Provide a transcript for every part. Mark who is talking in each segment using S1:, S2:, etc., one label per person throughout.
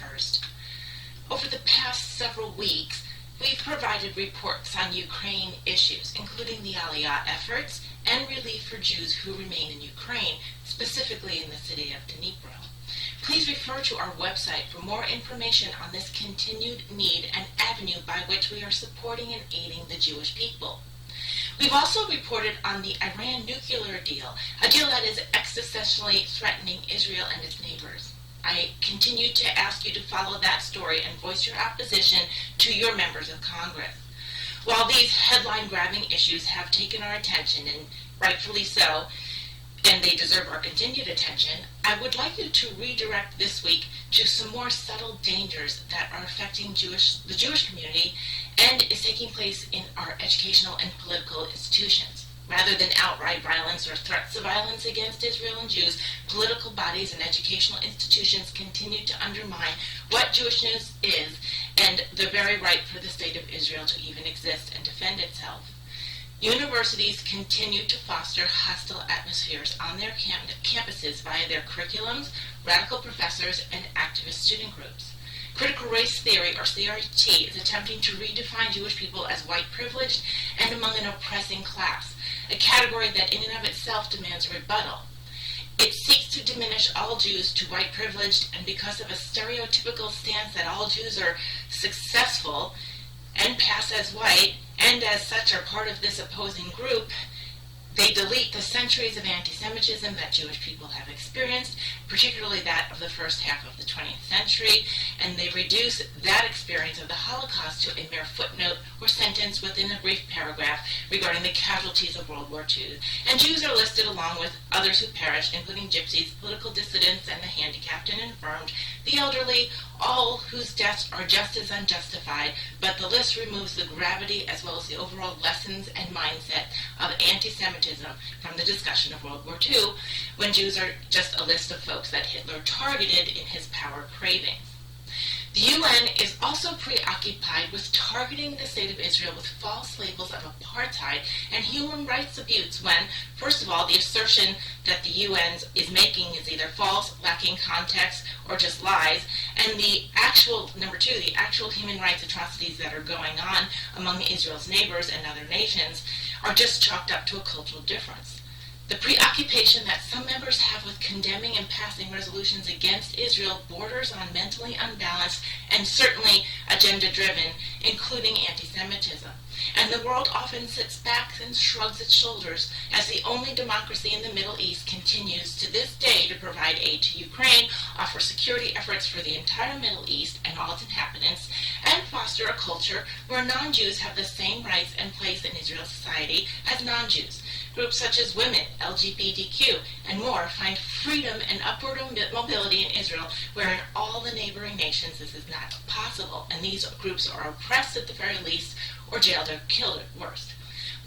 S1: 1st. Over the past several weeks, we've provided reports on Ukraine issues, including the Aliyah efforts and relief for Jews who remain in Ukraine, specifically in the city of Dnipro. Please refer to our website for more information on this continued need and avenue by which we are supporting and aiding the Jewish people. We've also reported on the Iran nuclear deal, a deal that is existentially threatening Israel and its neighbors. I continue to ask you to follow that story and voice your opposition to your members of Congress. While these headline-grabbing issues have taken our attention, and rightfully so, and they deserve our continued attention, I would like you to redirect this week to some more subtle dangers that are affecting the Jewish community and is taking place in our educational and political institutions. Rather than outright violence or threats of violence against Israel and Jews, political bodies and educational institutions continue to undermine what Jewishness is and the very right for the state of Israel to even exist and defend itself. Universities continue to foster hostile atmospheres on their campuses via their curriculums, radical professors, and activist student groups. Critical race theory, or CRT, is attempting to redefine Jewish people as white privileged and among an oppressing class, a category that in and of itself demands rebuttal. It seeks to diminish all Jews to white privileged, and because of a stereotypical stance that all Jews are successful and pass as white, and as such are part of this opposing group, they delete the centuries of antisemitism that Jewish people have experienced, particularly that of the first half of the 20th century, and they reduce that experience of the Holocaust to a mere footnote or sentence within a brief paragraph regarding the casualties of World War II. And Jews are listed along with others who perished, including Gypsies, political dissidents, and the handicapped and infirmed, the elderly, all whose deaths are just as unjustified, but the list removes the gravity as well as the overall lessons and mindset of antisemitism from the discussion of World War II, when Jews are just a list of folks that Hitler targeted in his power cravings. The UN is also preoccupied with targeting the state of Israel with false labels of apartheid and human rights abuse when, first of all, the assertion that the UN is making is either false, lacking context, or just lies, and number two, the actual human rights atrocities that are going on among Israel's neighbors and other nations are just chalked up to a cultural difference. The preoccupation that some members have with condemning and passing resolutions against Israel borders on mentally unbalanced and certainly agenda-driven, including anti-Semitism. And the world often sits back and shrugs its shoulders as the only democracy in the Middle East continues to this day to provide aid to Ukraine, offer security efforts for the entire Middle East and all its inhabitants, and foster a culture where non-Jews have the same rights and place in Israel's society as non-Jews. Groups such as women, LGBTQ, and more find freedom and upward mobility in Israel, where in all the neighboring nations this is not possible, and these groups are oppressed at the very least, or jailed or killed at worst.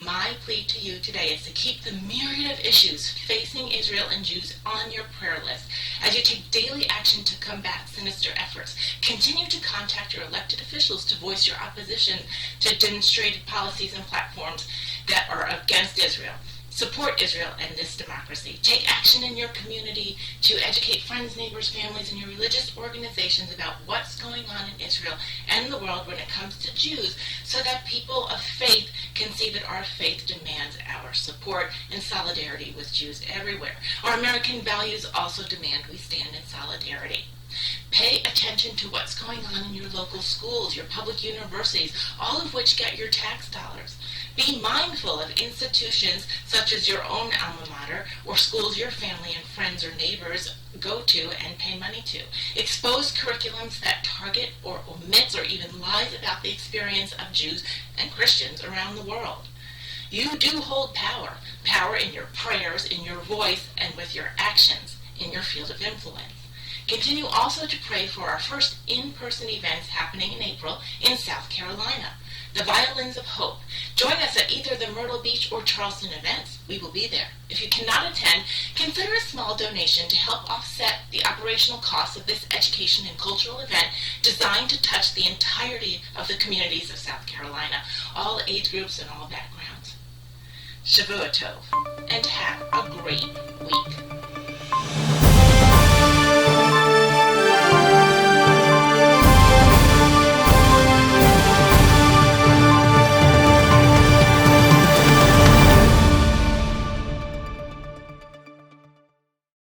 S1: My plea to you today is to keep the myriad of issues facing Israel and Jews on your prayer list as you take daily action to combat sinister efforts. Continue to contact your elected officials to voice your opposition to demonstrated policies and platforms that are against Israel. Support Israel and this democracy. Take action in your community to educate friends, neighbors, families, and your religious organizations about what's going on in Israel and the world when it comes to Jews, so that people of faith can see that our faith demands our support and solidarity with Jews everywhere. Our American values also demand we stand in solidarity. Pay attention to what's going on in your local schools, your public universities, all of which get your tax dollars. Be mindful of institutions such as your own alma mater or schools your family and friends or neighbors go to and pay money to. Expose curriculums that target or omits or even lies about the experience of Jews and Christians around the world. You do hold power. Power in your prayers, in your voice, and with your actions in your field of influence. Continue also to pray for our first in-person events happening in April in South Carolina, the Violins of Hope. Join us at either the Myrtle Beach or Charleston events. We will be there. If you cannot attend, consider a small donation to help offset the operational costs of this education and cultural event designed to touch the entirety of the communities of South Carolina, all age groups and all backgrounds. Shavua Tov, and have a great week.